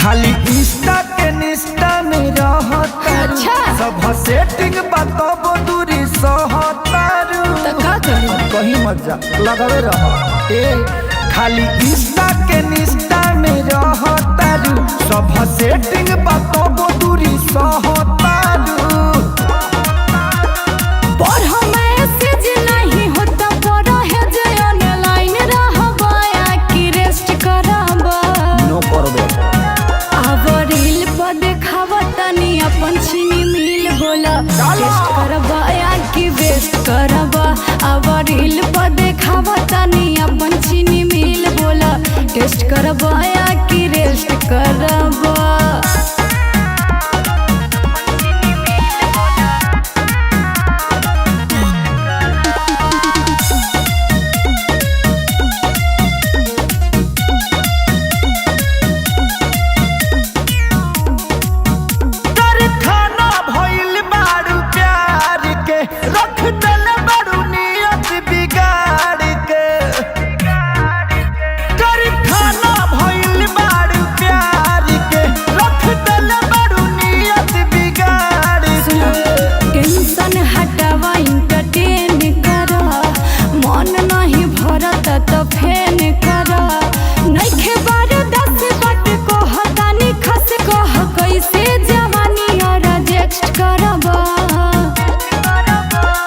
खाली इंस्टा के निष्ठा में रहता। अच्छा। सब सेटिंग बताबो दूरी सहतारू तो का करी? कहीं मत जा लगावे रह। खाली इंस्टा के निष्ठा में रहतारू सब सेटिंग बताबो दूरी सहतारू। टेस्ट करबा या कि वेस्ट करबा? अब रील पर देखावा तनी अपन चीनी मिल बोला टेस्ट करबा या कि रेस्ट करबा? तो फेन करा नइखे बार 10 बट को हतानी खस को कैसे जवानी और रिजेक्ट करबा?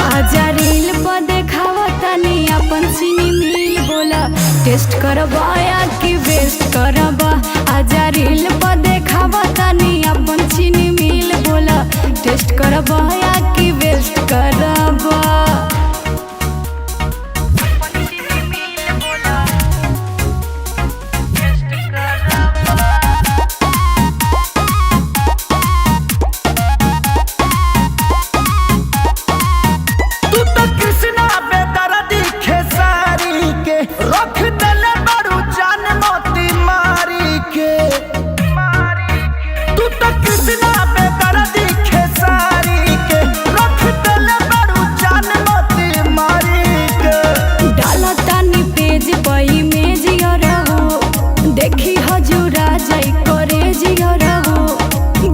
आजा रील पर देखावा तनी अपन चीनी मिल बोला टेस्ट करबा या कि वेस्ट करबा? आजा रील पर देखावा तनी अपन चीनी मिल बोला टेस्ट करबा या कि वेस्ट करबा? रख दले बड़ू जान मोती मारी के तू तो कृष्णा बेदर्दी खेसारी के रख दले बड़ू जान मोती मारी के। डाला तानी पेज पर इमेज रहो देखी हजूरा जाई करे जियो रहो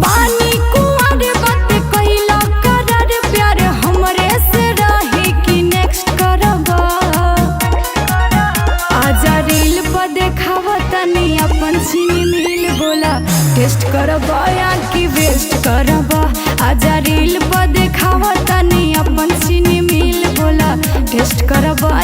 बानी कुंवर बात कइला करर प्यार हमरे से रही कि नेक्स्ट करबा? आजा रील पर देखावा तनी अपन चीनी मिल बोला टेस्ट करबा या कि वेस्ट करबा? आजा रील पर देखावा तनी अपन चीनी मिल बोला टेस्ट करबा।